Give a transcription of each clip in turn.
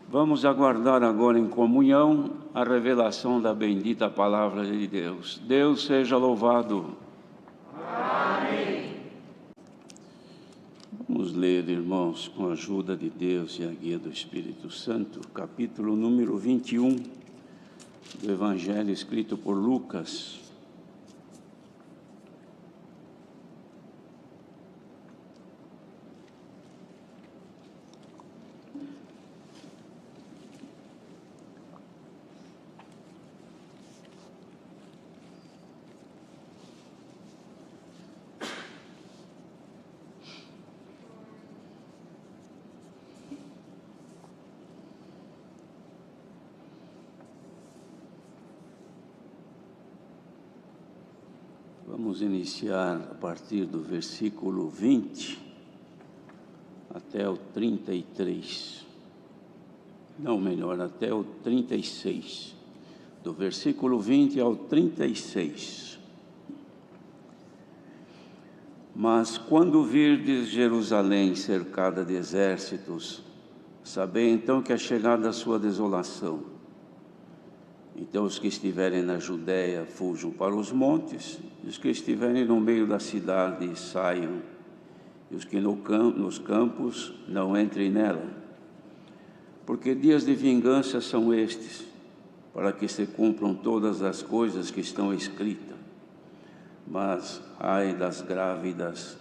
Vamos aguardar agora em comunhão a revelação da bendita palavra de Deus. Deus seja louvado. Amém. Vamos ler, irmãos, com a ajuda de Deus e a guia do Espírito Santo, capítulo número 21 do Evangelho escrito por Lucas. Vamos iniciar a partir do versículo 20 até o 33. Não, melhor, até o 36. Do versículo 20 ao 36. Mas quando virdes Jerusalém cercada de exércitos, sabei então que é chegada a sua desolação. Então os que estiverem na Judéia fujam para os montes, e os que estiverem no meio da cidade saiam, e os que nos campos não entrem nela. Porque dias de vingança são estes, para que se cumpram todas as coisas que estão escritas. Mas ai das grávidas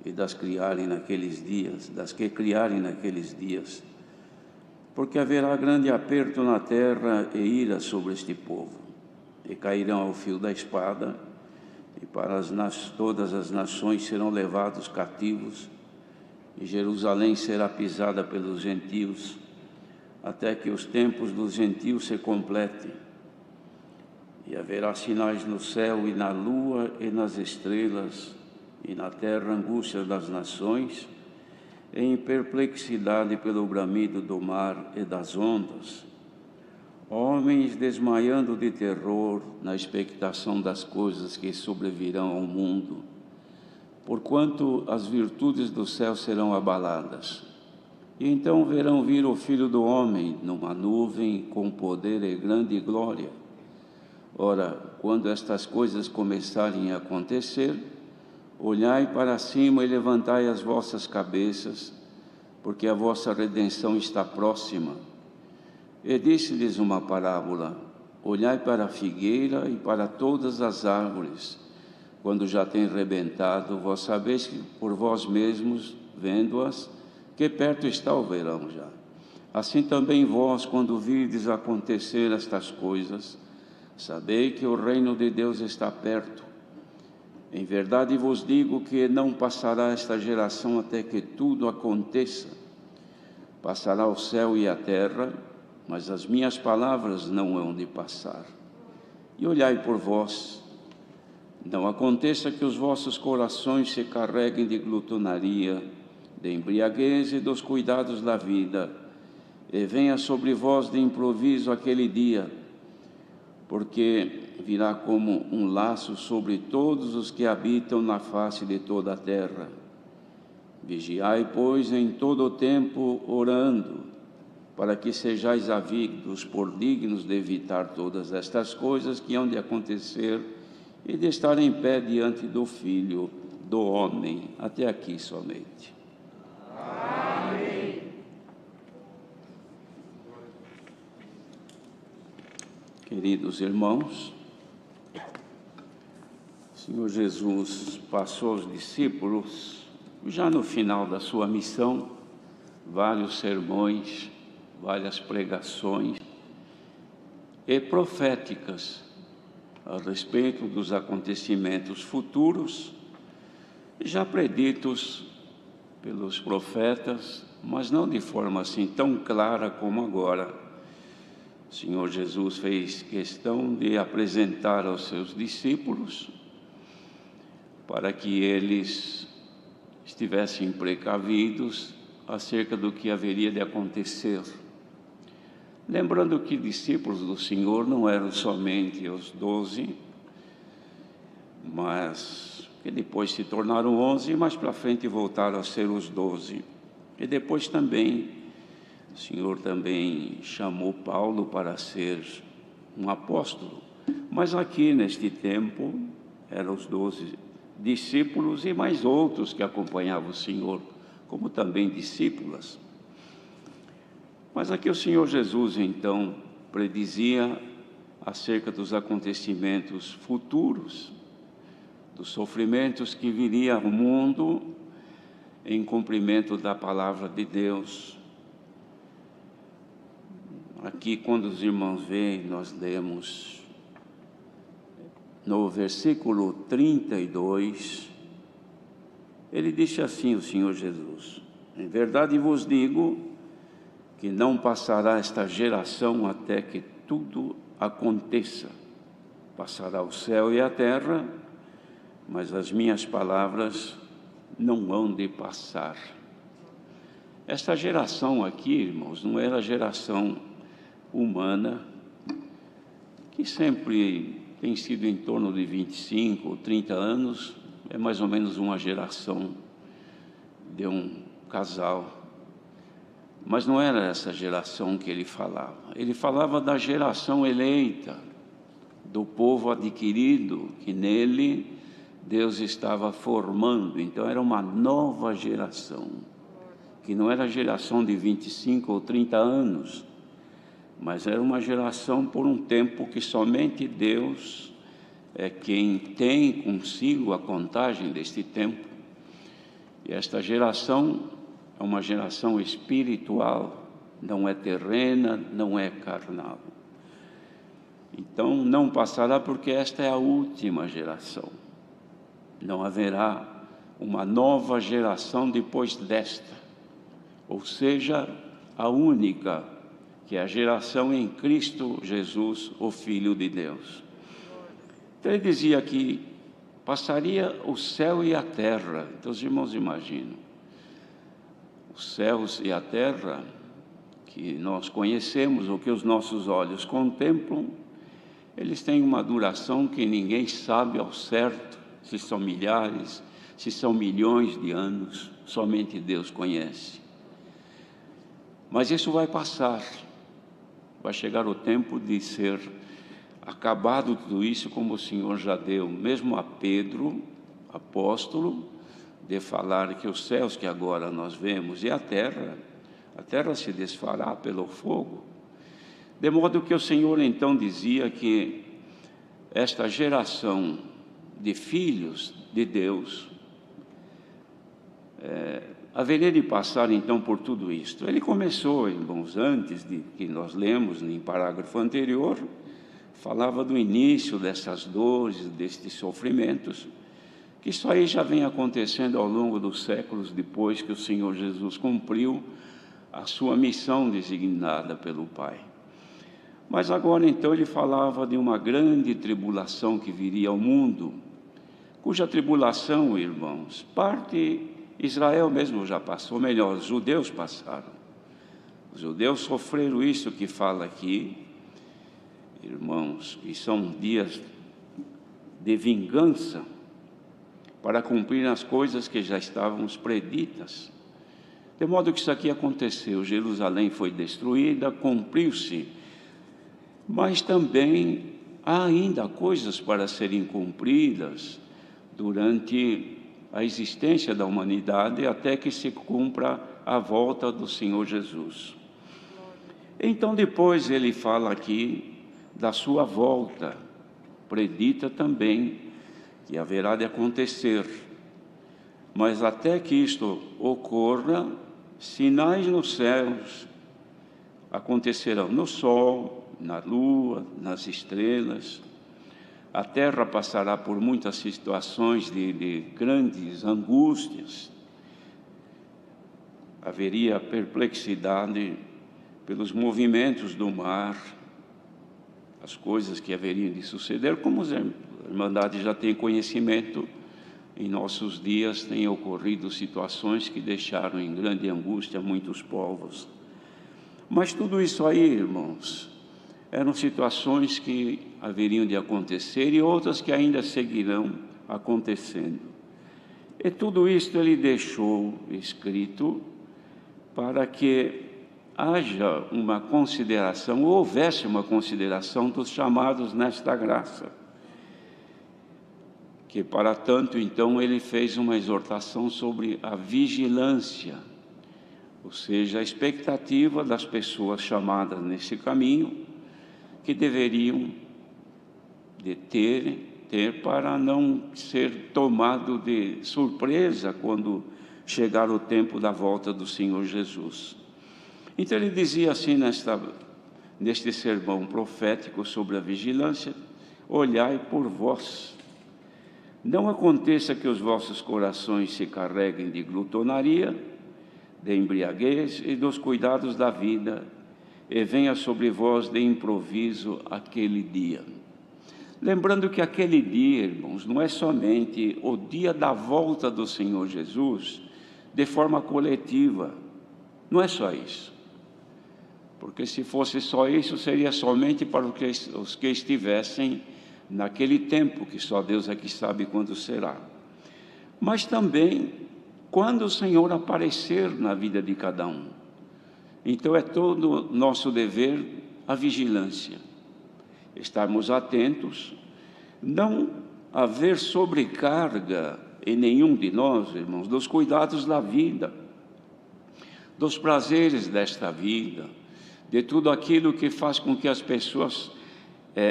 e das que criarem naqueles dias, porque haverá grande aperto na terra e ira sobre este povo, e cairão ao fio da espada, e todas as nações serão levados cativos, e Jerusalém será pisada pelos gentios, até que os tempos dos gentios se completem. E haverá sinais no céu e na lua e nas estrelas, e na terra angústia das nações, em perplexidade pelo bramido do mar e das ondas, homens desmaiando de terror na expectação das coisas que sobrevirão ao mundo, porquanto as virtudes do céu serão abaladas. E então verão vir o Filho do Homem numa nuvem com poder e grande glória. Ora, quando estas coisas começarem a acontecer, olhai para cima e levantai as vossas cabeças, porque a vossa redenção está próxima. E disse-lhes uma parábola: olhai para a figueira e para todas as árvores. Quando já têm rebentado, vós sabeis que por vós mesmos, vendo-as, que perto está o verão já. Assim também vós, quando virdes acontecer estas coisas, sabei que o reino de Deus está perto. Em verdade vos digo que não passará esta geração até que tudo aconteça. Passará o céu e a terra, mas as minhas palavras não hão de passar. E olhai por vós, não aconteça que os vossos corações se carreguem de glutonaria, de embriaguez e dos cuidados da vida, e venha sobre vós de improviso aquele dia, porque virá como um laço sobre todos os que habitam na face de toda a terra. Vigiai, pois, em todo o tempo, orando, para que sejais havidos por dignos de evitar todas estas coisas que hão de acontecer e de estar em pé diante do Filho do Homem. Até aqui somente. Amém. Queridos irmãos, o Senhor Jesus passou aos discípulos, já no final da sua missão, vários sermões, várias pregações e proféticas a respeito dos acontecimentos futuros, já preditos pelos profetas, mas não de forma assim tão clara como agora. O Senhor Jesus fez questão de apresentar aos seus discípulos para que eles estivessem precavidos acerca do que haveria de acontecer. Lembrando que discípulos do Senhor não eram somente os 12, mas que depois se tornaram 11, e mais para frente voltaram a ser os 12. E depois também O Senhor também chamou Paulo para ser um apóstolo. Mas aqui, neste tempo, eram os 12 discípulos e mais outros que acompanhavam o Senhor, como também discípulas. Mas aqui o Senhor Jesus, então, predizia acerca dos acontecimentos futuros, dos sofrimentos que viria ao mundo em cumprimento da palavra de Deus. Aqui, quando os irmãos veem, nós lemos no versículo 32, ele disse assim, o Senhor Jesus: em verdade vos digo que não passará esta geração até que tudo aconteça. Passará o céu e a terra, mas as minhas palavras não hão de passar. Esta geração aqui, irmãos, não era a geração humana, que sempre tem sido em torno de 25 ou 30 anos, é mais ou menos uma geração de um casal. Mas não era essa geração que ele falava. Ele falava da geração eleita, do povo adquirido, que nele Deus estava formando. Então era uma nova geração, que não era a geração de 25 ou 30 anos, mas era uma geração por um tempo que somente Deus é quem tem consigo a contagem deste tempo. E esta geração é uma geração espiritual, não é terrena, não é carnal. Então não passará, porque esta é a última geração. Não haverá uma nova geração depois desta, ou seja, a única, que é a geração em Cristo Jesus, o Filho de Deus. Então ele dizia que passaria o céu e a terra. Então os irmãos imaginam, os céus e a terra que nós conhecemos, ou que os nossos olhos contemplam, eles têm uma duração que ninguém sabe ao certo, se são milhares, se são milhões de anos, somente Deus conhece. Mas isso vai passar. Vai chegar o tempo de ser acabado tudo isso, como o Senhor já deu, mesmo a Pedro, apóstolo, de falar que os céus que agora nós vemos e a terra se desfará pelo fogo. De modo que o Senhor então dizia que esta geração de filhos de Deus haveria de passar então por tudo isto. Ele começou, irmãos, antes de que nós lemos em parágrafo anterior, falava do início dessas dores, destes sofrimentos, que isso aí já vem acontecendo ao longo dos séculos depois que o Senhor Jesus cumpriu a sua missão designada pelo Pai. Mas agora então ele falava de uma grande tribulação que viria ao mundo, cuja tribulação, irmãos, parte Israel mesmo já passou, melhor, os judeus passaram. Os judeus sofreram isso que fala aqui, irmãos, e são dias de vingança para cumprir as coisas que já estavam preditas. De modo que isso aqui aconteceu, Jerusalém foi destruída, cumpriu-se, mas também há ainda coisas para serem cumpridas durante a existência da humanidade, até que se cumpra a volta do Senhor Jesus. Então depois ele fala aqui da sua volta, predita também que haverá de acontecer. Mas até que isto ocorra, sinais nos céus acontecerão, no sol, na lua, nas estrelas. A terra passará por muitas situações de grandes angústias. Haveria perplexidade pelos movimentos do mar, as coisas que haveriam de suceder, como a Irmandade já tem conhecimento. Em nossos dias têm ocorrido situações que deixaram em grande angústia muitos povos. Mas tudo isso aí, irmãos, eram situações que haveriam de acontecer e outras que ainda seguirão acontecendo. E tudo isso ele deixou escrito para que haja uma consideração, houvesse uma consideração dos chamados nesta graça. Que para tanto, então, ele fez uma exortação sobre a vigilância, ou seja, a expectativa das pessoas chamadas nesse caminho, que deveriam de ter para não ser tomado de surpresa quando chegar o tempo da volta do Senhor Jesus. Então ele dizia assim neste sermão profético sobre a vigilância: olhai por vós, não aconteça que os vossos corações se carreguem de glutonaria, de embriaguez e dos cuidados da vida, e venha sobre vós de improviso aquele dia. Lembrando que aquele dia, irmãos, não é somente o dia da volta do Senhor Jesus de forma coletiva, não é só isso. Porque se fosse só isso, seria somente para os que estivessem naquele tempo, que só Deus é que sabe quando será. Mas também quando o Senhor aparecer na vida de cada um. Então é todo nosso dever a vigilância. Estarmos atentos, não haver sobrecarga em nenhum de nós, irmãos, dos cuidados da vida, dos prazeres desta vida, de tudo aquilo que faz com que as pessoas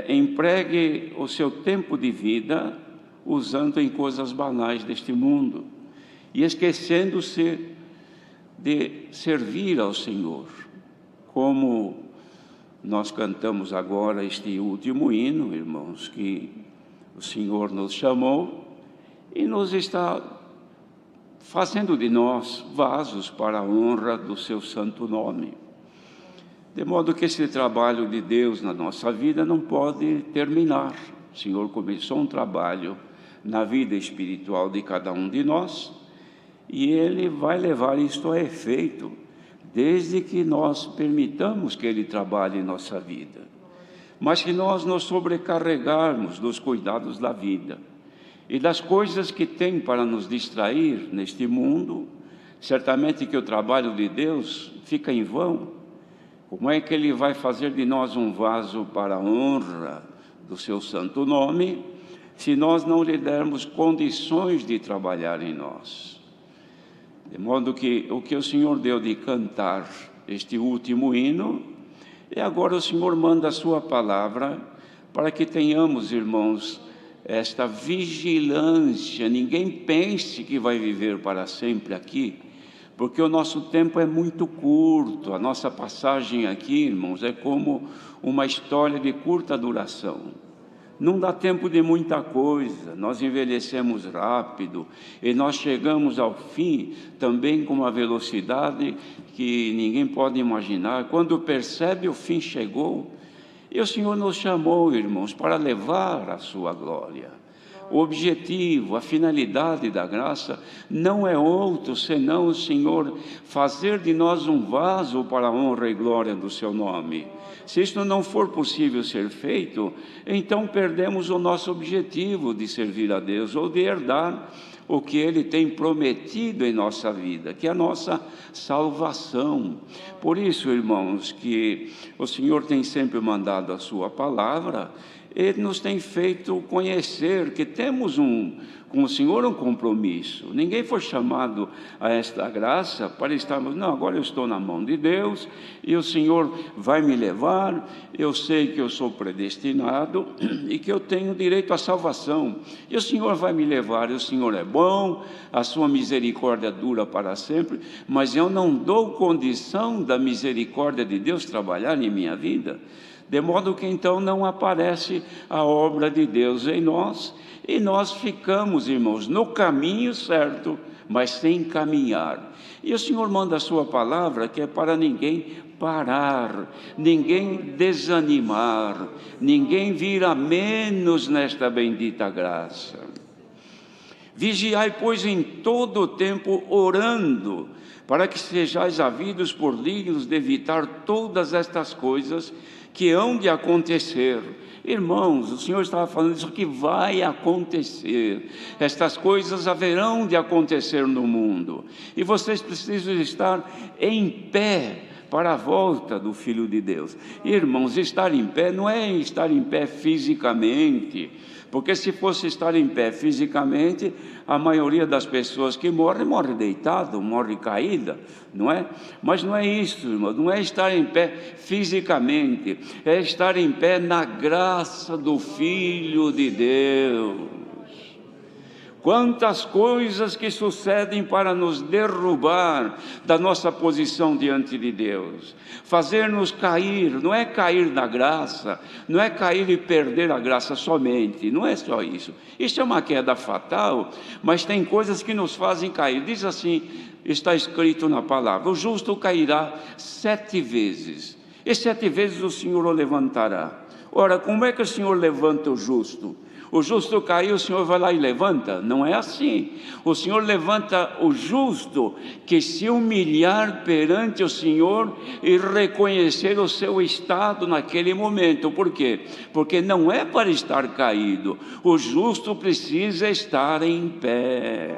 empreguem o seu tempo de vida usando em coisas banais deste mundo e esquecendo-se de servir ao Senhor, como nós cantamos agora este último hino, irmãos, que o Senhor nos chamou e nos está fazendo de nós vasos para a honra do seu santo nome. De modo que esse trabalho de Deus na nossa vida não pode terminar. O Senhor começou um trabalho na vida espiritual de cada um de nós e Ele vai levar isto a efeito, desde que nós permitamos que Ele trabalhe em nossa vida. Mas se nós nos sobrecarregarmos dos cuidados da vida e das coisas que tem para nos distrair neste mundo, certamente que o trabalho de Deus fica em vão. Como é que Ele vai fazer de nós um vaso para a honra do seu santo nome, se nós não lhe dermos condições de trabalhar em nós? De modo que o que o Senhor deu de cantar este último hino, e agora o Senhor manda a sua palavra para que tenhamos, irmãos, esta vigilância. Ninguém pense que vai viver para sempre aqui, porque o nosso tempo é muito curto. A nossa passagem aqui, irmãos, é como uma história de curta duração. Não dá tempo de muita coisa, nós envelhecemos rápido e nós chegamos ao fim também com uma velocidade que ninguém pode imaginar. Quando percebe, o fim chegou. E o Senhor nos chamou, irmãos, para levar a sua glória. O objetivo, a finalidade da graça não é outro senão o Senhor fazer de nós um vaso para a honra e glória do seu nome. Se isto não for possível ser feito, então perdemos o nosso objetivo de servir a Deus ou de herdar o que Ele tem prometido em nossa vida, que é a nossa salvação. Por isso, irmãos, que o Senhor tem sempre mandado a sua palavra, Ele nos tem feito conhecer que temos com o Senhor um compromisso. Ninguém foi chamado a esta graça para estarmos, não, agora eu estou na mão de Deus e o Senhor vai me levar, eu sei que eu sou predestinado e que eu tenho direito à salvação. E o Senhor vai me levar, e o Senhor é bom, a sua misericórdia dura para sempre, mas eu não dou condição da misericórdia de Deus trabalhar em minha vida. De modo que então não aparece a obra de Deus em nós, e nós ficamos, irmãos, no caminho certo, mas sem caminhar. E o Senhor manda a sua palavra, que é para ninguém parar, ninguém desanimar, ninguém vir a menos nesta bendita graça. Vigiai, pois, em todo o tempo, orando, para que sejais havidos por dignos de evitar todas estas coisas que hão de acontecer. Irmãos, o Senhor estava falando isso que vai acontecer. Estas coisas haverão de acontecer no mundo. E vocês precisam estar em pé para a volta do Filho de Deus. Irmãos, estar em pé não é estar em pé fisicamente, porque se fosse estar em pé fisicamente, a maioria das pessoas que morre deitado, morre caída, não é? Mas não é isso, irmão, não é estar em pé fisicamente, é estar em pé na graça do Filho de Deus. Quantas coisas que sucedem para nos derrubar da nossa posição diante de Deus, fazer-nos cair. Não é cair na graça, não é cair e perder a graça somente, não é só isso. Isso é uma queda fatal, mas tem coisas que nos fazem cair. Diz assim, está escrito na palavra: o justo cairá 7 vezes, e 7 vezes o Senhor o levantará. Ora, como é que o Senhor levanta o justo? O justo caiu, o Senhor vai lá e levanta? Não é assim. O Senhor levanta o justo que se humilhar perante o Senhor e reconhecer o seu estado naquele momento. Por quê? Porque não é para estar caído. O justo precisa estar em pé.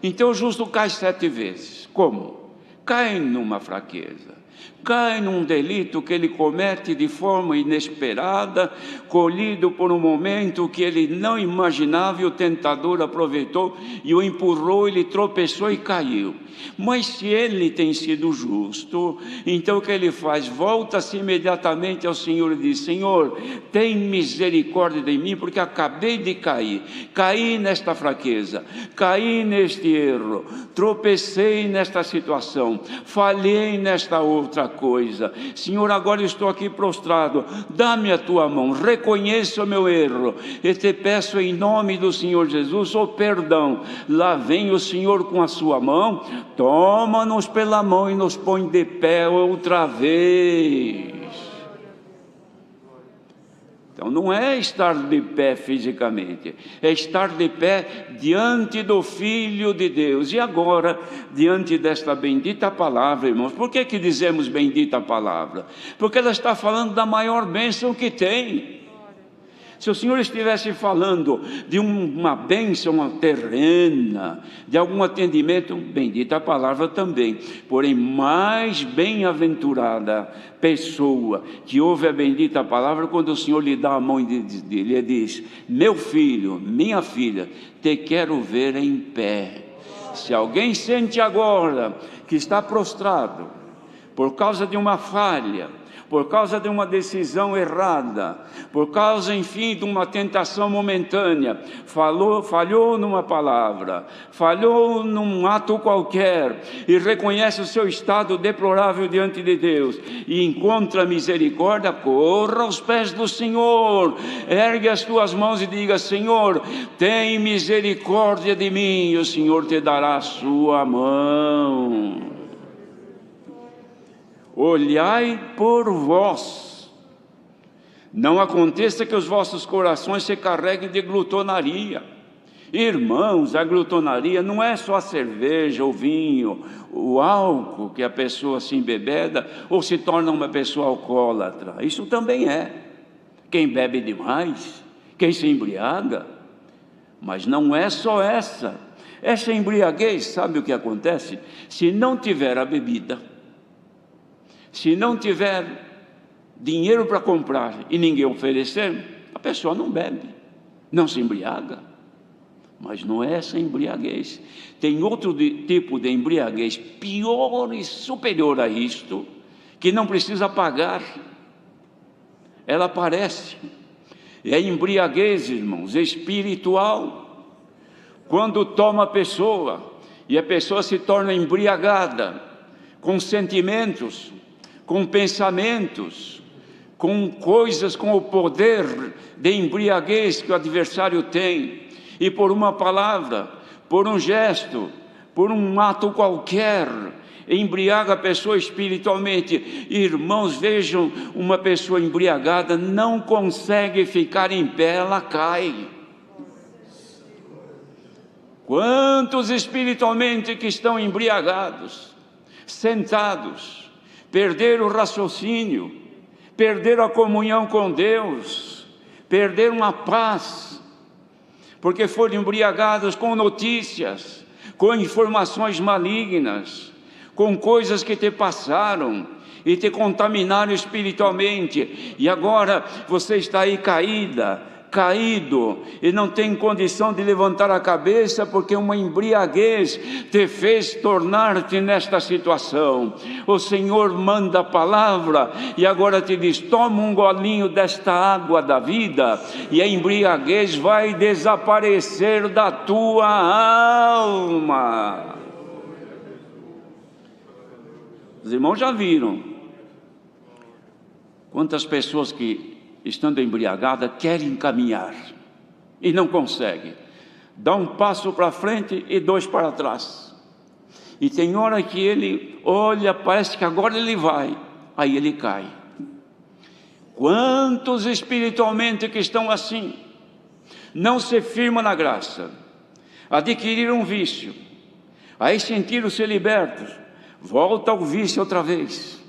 Então o justo cai 7 vezes. Como? Cai numa fraqueza, cai num delito que ele comete de forma inesperada, colhido por um momento que ele não imaginava, e o tentador aproveitou e o empurrou, ele tropeçou e caiu. Mas se ele tem sido justo, então o que ele faz? Volta-se imediatamente ao Senhor e diz: Senhor, tem misericórdia de mim, porque acabei de cair, caí nesta fraqueza, caí neste erro, tropecei nesta situação, falhei nesta outra coisa. Senhor, agora estou aqui prostrado, dá-me a tua mão, reconheço o meu erro e te peço em nome do Senhor Jesus o perdão. Lá vem o Senhor com a sua mão, toma-nos pela mão e nos põe de pé outra vez. Então não é estar de pé fisicamente, é estar de pé diante do Filho de Deus. E agora, diante desta bendita palavra, irmãos, por que dizemos bendita palavra? Porque ela está falando da maior bênção que tem. Se o Senhor estivesse falando de uma bênção terrena, de algum atendimento, bendita a palavra também. Porém, mais bem-aventurada pessoa que ouve a bendita palavra quando o Senhor lhe dá a mão e lhe diz: meu filho, minha filha, te quero ver em pé. Se alguém sente agora que está prostrado por causa de uma falha, por causa de uma decisão errada, por causa, enfim, de uma tentação momentânea, falhou numa palavra, falhou num ato qualquer, e reconhece o seu estado deplorável diante de Deus, e encontra misericórdia, corra aos pés do Senhor, ergue as tuas mãos e diga: Senhor, tem misericórdia de mim, e o Senhor te dará a sua mão. Olhai por vós, não aconteça que os vossos corações se carreguem de glutonaria. Irmãos, a glutonaria não é só a cerveja, o vinho, o álcool que a pessoa se embebeda ou se torna uma pessoa alcoólatra. Isso também é. Quem bebe demais, quem se embriaga. Mas não é só essa. Essa embriaguez, sabe o que acontece? Se não tiver a bebida, se não tiver dinheiro para comprar e ninguém oferecer, a pessoa não bebe, não se embriaga. Mas não é essa embriaguez. Tem outro tipo de embriaguez pior e superior a isto, que não precisa pagar. Ela aparece. É embriaguez, irmãos, espiritual. Quando toma a pessoa e a pessoa se torna embriagada com sentimentos, com pensamentos, com coisas, com o poder de embriaguez que o adversário tem, e por uma palavra, por um gesto, por um ato qualquer, embriaga a pessoa espiritualmente. Irmãos, vejam, uma pessoa embriagada não consegue ficar em pé, ela cai. Quantos espiritualmente que estão embriagados, sentados, perderam o raciocínio, perderam a comunhão com Deus, perderam a paz, porque foram embriagados com notícias, com informações malignas, com coisas que te passaram e te contaminaram espiritualmente, e agora você está aí caído, e não tem condição de levantar a cabeça, porque uma embriaguez te fez tornar-te nesta situação. O Senhor manda a palavra, e agora te diz: toma um golinho desta água da vida, e a embriaguez vai desaparecer da tua alma. Os irmãos já viram quantas pessoas que, estando embriagadas, querem caminhar e não conseguem. Dá um passo para frente e 2 para trás. E tem hora que ele olha, parece que agora ele vai, aí ele cai. Quantos espiritualmente que estão assim, não se firmam na graça, adquiriram um vício, aí sentiram-se libertos, volta ao vício outra vez.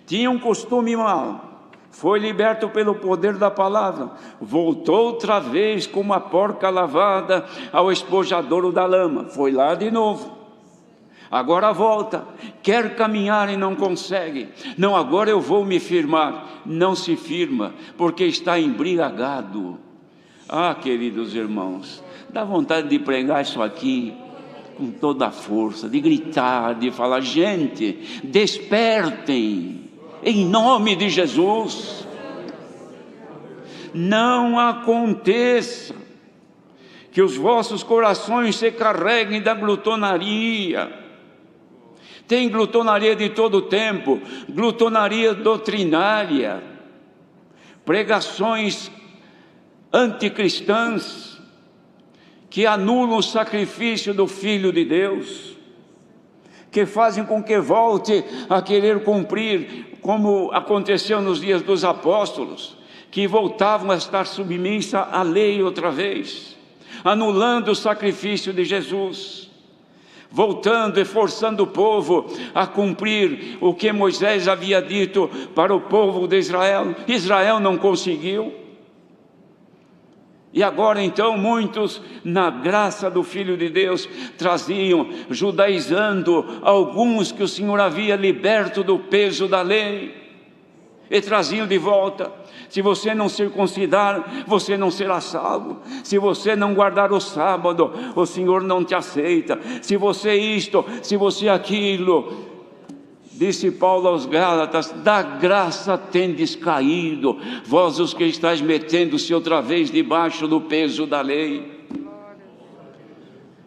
Tinha um costume mau, foi liberto pelo poder da palavra, voltou outra vez como uma porca lavada ao espojadouro da lama, foi lá de novo. Agora volta, quer caminhar e não consegue. Não, agora eu vou me firmar. Não se firma, porque está embriagado. Ah, queridos irmãos, dá vontade de pregar isso aqui com toda a força, de gritar, de falar: gente, despertem, em nome de Jesus. Não aconteça que os vossos corações se carreguem da glutonaria. Tem glutonaria de todo tempo, glutonaria doutrinária, pregações anticristãs que anulam o sacrifício do Filho de Deus, que fazem com que volte a querer cumprir, como aconteceu nos dias dos apóstolos, que voltavam a estar submissa à lei outra vez, anulando o sacrifício de Jesus, voltando e forçando o povo a cumprir o que Moisés havia dito para o povo de Israel. Israel não conseguiu. E agora então muitos, na graça do Filho de Deus, traziam, judaizando alguns que o Senhor havia liberto do peso da lei, e traziam de volta: se você não circuncidar, você não será salvo. Se você não guardar o sábado, o Senhor não te aceita. Se você isto, se você aquilo. Disse Paulo aos Gálatas: da graça tendes caído, vós os que estáis metendo-se outra vez debaixo do peso da lei.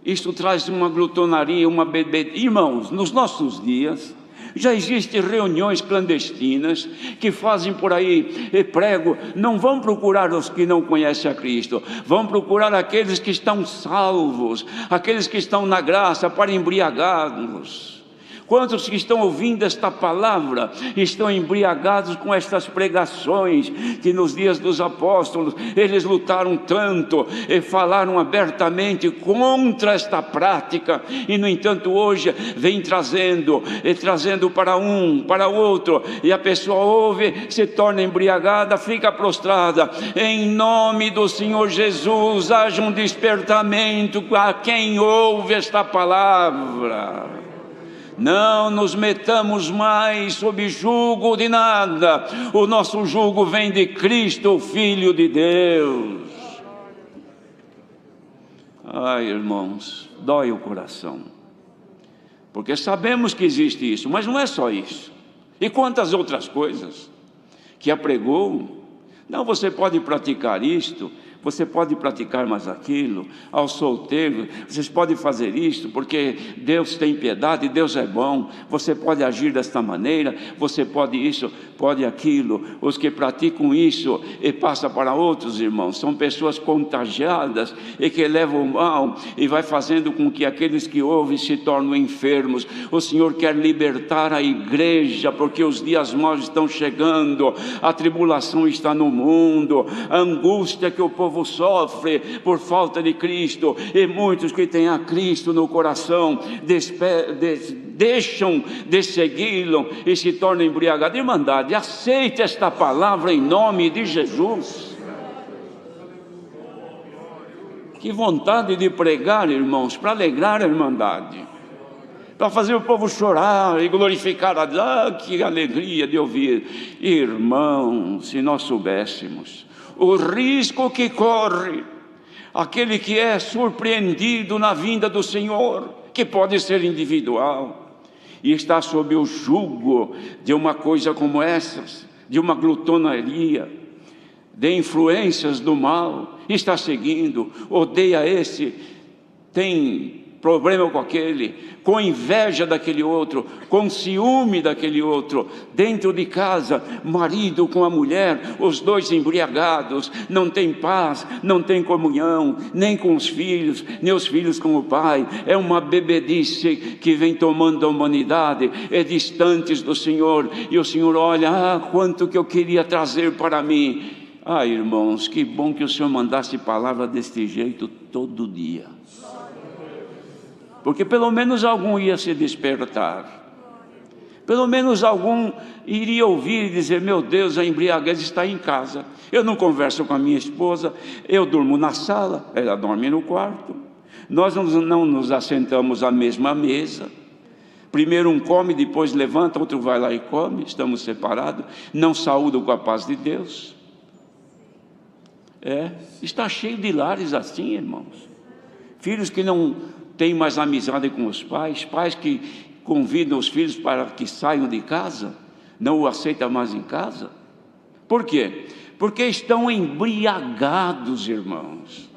Isto traz uma glutonaria, uma bebedeira. Irmãos, nos nossos dias já existem reuniões clandestinas que fazem por aí e prego. Não vão procurar os que não conhecem a Cristo, vão procurar aqueles que estão salvos, aqueles que estão na graça, para embriagá-los. Quantos que estão ouvindo esta palavra estão embriagados com estas pregações que nos dias dos apóstolos eles lutaram tanto e falaram abertamente contra esta prática, e no entanto hoje vem trazendo para um, para outro, e a pessoa ouve, se torna embriagada, fica prostrada. Em nome do Senhor Jesus, haja um despertamento a quem ouve esta palavra. Não nos metamos mais sob jugo de nada. O nosso jugo vem de Cristo, o Filho de Deus. Ai, irmãos, dói o coração, porque sabemos que existe isso, mas não é só isso. E quantas outras coisas que apregou? Não, você pode praticar isto, você pode praticar mais aquilo. Aos solteiros, vocês podem fazer isto, porque Deus tem piedade, Deus é bom. Você pode agir desta maneira, você pode isso, pode aquilo. Os que praticam isso e passam para outros, irmãos, são pessoas contagiadas e que levam o mal, e vai fazendo com que aqueles que ouvem se tornem enfermos. O Senhor quer libertar a igreja, porque os dias maus estão chegando, a tribulação está no mundo, a angústia que o povo sofre por falta de Cristo, e muitos que têm a Cristo no coração deixam de segui-lo e se tornam embriagados. Irmandade, aceite esta palavra em nome de Jesus. Que vontade de pregar, irmãos, para alegrar a irmandade, para fazer o povo chorar e glorificar a Deus. Ah, que alegria de ouvir. Irmão, se nós soubéssemos o risco que corre aquele que é surpreendido na vinda do Senhor, que pode ser individual, e está sob o jugo de uma coisa como essas, de uma glutonaria, de influências do mal, está seguindo, odeia esse, tem problema com aquele, com inveja daquele outro, com ciúme daquele outro, dentro de casa, marido com a mulher, os dois embriagados, não tem paz, não tem comunhão, nem com os filhos, nem os filhos com o pai, é uma bebedice que vem tomando a humanidade, é distantes do Senhor, e o Senhor olha, quanto que eu queria trazer para mim. Irmãos, que bom que o Senhor mandasse palavra deste jeito todo dia, porque pelo menos algum ia se despertar, pelo menos algum iria ouvir e dizer, meu Deus, a embriaguez está em casa, eu não converso com a minha esposa, eu durmo na sala, ela dorme no quarto, nós não nos assentamos à mesma mesa, primeiro um come, depois levanta, outro vai lá e come, estamos separados, não saúdo com a paz de Deus. Está cheio de lares assim, irmãos, filhos que não têm mais amizade com os pais, pais que convidam os filhos para que saiam de casa, não o aceitam mais em casa. Por quê? Porque estão embriagados, irmãos.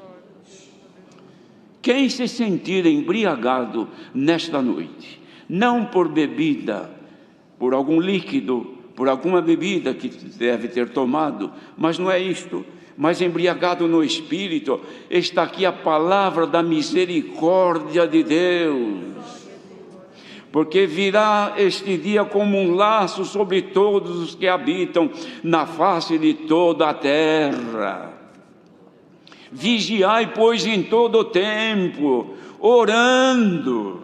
Quem se sentir embriagado nesta noite, não por bebida, por algum líquido, por alguma bebida que deve ter tomado, mas não é isto, mas embriagado no Espírito, está aqui a palavra da misericórdia de Deus, porque virá este dia como um laço sobre todos os que habitam na face de toda a terra. Vigiai, pois, em todo o tempo, orando.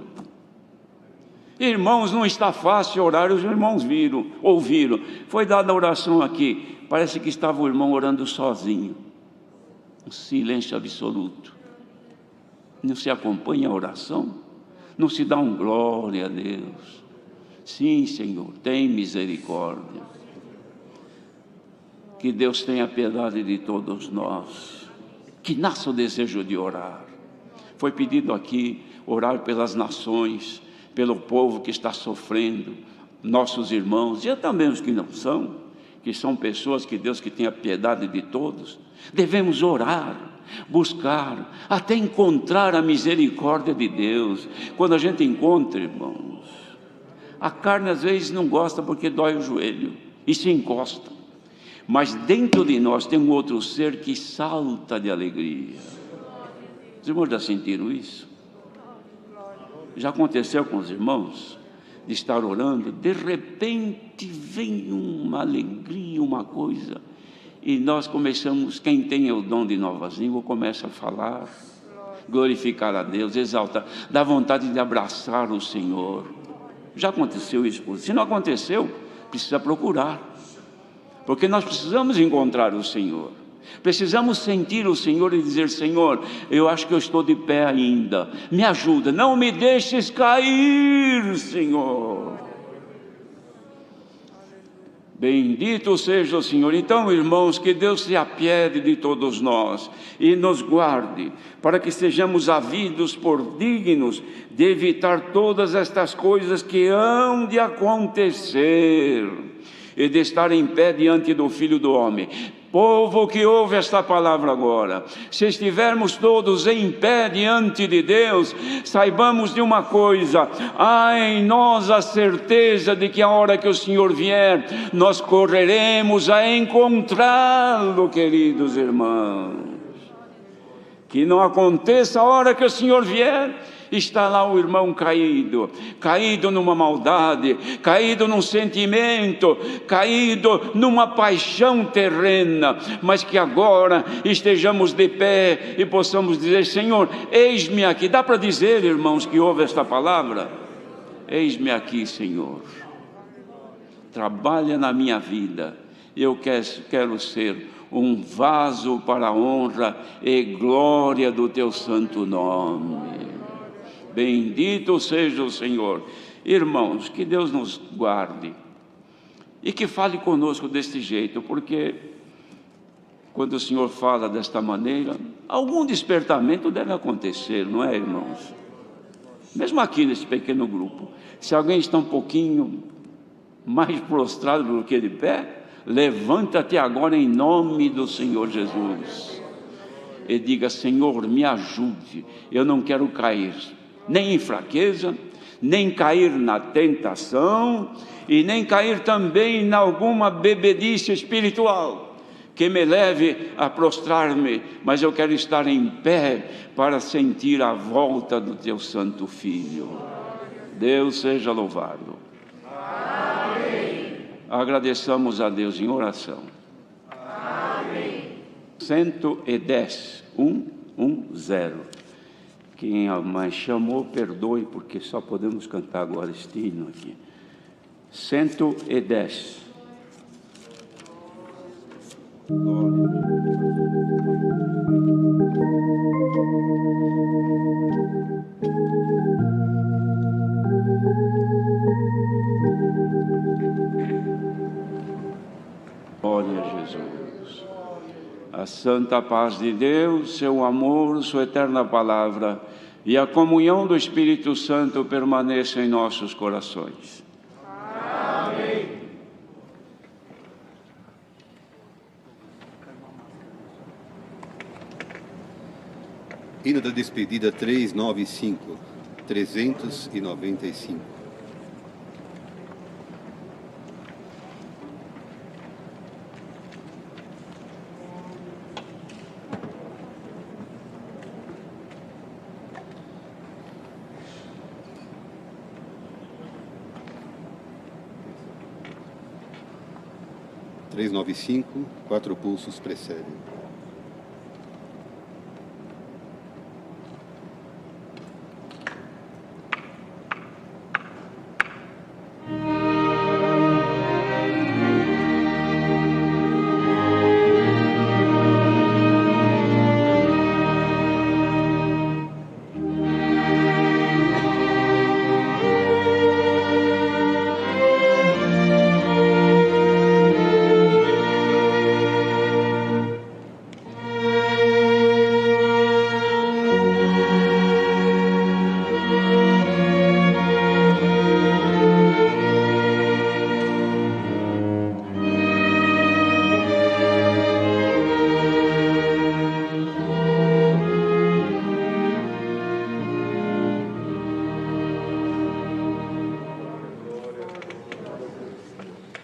Irmãos, não está fácil orar, os irmãos ouviram, foi dada a oração aqui, parece que estava o irmão orando sozinho, um silêncio absoluto, não se acompanha a oração, não se dá um glória a Deus, sim Senhor, tem misericórdia, que Deus tenha piedade de todos nós, que nasça o desejo de orar, foi pedido aqui, orar pelas nações, pelo povo que está sofrendo, nossos irmãos, e também os que não são, que são pessoas que Deus que tenha piedade de todos, devemos orar, buscar, até encontrar a misericórdia de Deus. Quando a gente encontra, irmãos, a carne às vezes não gosta porque dói o joelho e se encosta, mas dentro de nós tem um outro ser que salta de alegria. Os irmãos já sentiram isso? Já aconteceu com os irmãos, de estar orando, de repente vem uma alegria, uma coisa, e nós começamos, quem tem o dom de novas línguas, começa a falar, glorificar a Deus, exaltar, dá vontade de abraçar o Senhor. Já aconteceu isso? Se não aconteceu, precisa procurar, porque nós precisamos encontrar o Senhor. Precisamos sentir o Senhor e dizer, Senhor, eu acho que eu estou de pé ainda, me ajuda, não me deixes cair, Senhor. Bendito seja o Senhor. Então, irmãos, que Deus se apiede de todos nós e nos guarde, para que sejamos havidos por dignos de evitar todas estas coisas que hão de acontecer e de estar em pé diante do Filho do Homem. Povo que ouve esta palavra agora, se estivermos todos em pé diante de Deus, saibamos de uma coisa, há em nós a certeza de que a hora que o Senhor vier, nós correremos a encontrá-lo, queridos irmãos. Que não aconteça a hora que o Senhor vier, está lá o irmão caído numa maldade, caído num sentimento, caído numa paixão terrena, mas que agora estejamos de pé e possamos dizer, Senhor, eis-me aqui. Dá para dizer, irmãos, que ouve esta palavra? Eis-me aqui, Senhor, trabalha na minha vida, eu quero ser um vaso para a honra e glória do teu santo nome. Bendito seja o Senhor. Irmãos, que Deus nos guarde e que fale conosco deste jeito, porque quando o Senhor fala desta maneira, algum despertamento deve acontecer, não é, irmãos? Mesmo aqui nesse pequeno grupo, se alguém está um pouquinho mais prostrado do que de pé, levanta-te agora em nome do Senhor Jesus e diga: Senhor, me ajude, eu não quero cair nem em fraqueza, nem cair na tentação e nem cair também em alguma bebedice espiritual que me leve a prostrar-me, mas eu quero estar em pé para sentir a volta do teu Santo Filho. Deus seja louvado. Amém. Agradeçamos a Deus em oração. Amém. 110, 110. Quem a mãe chamou, perdoe, porque só podemos cantar agora este hino aqui. 110. Glória a Jesus. A santa paz de Deus, seu amor, sua eterna palavra e a comunhão do Espírito Santo permaneçam em nossos corações. Amém. Hino da despedida 395, 395. Quatro pulsos precedem.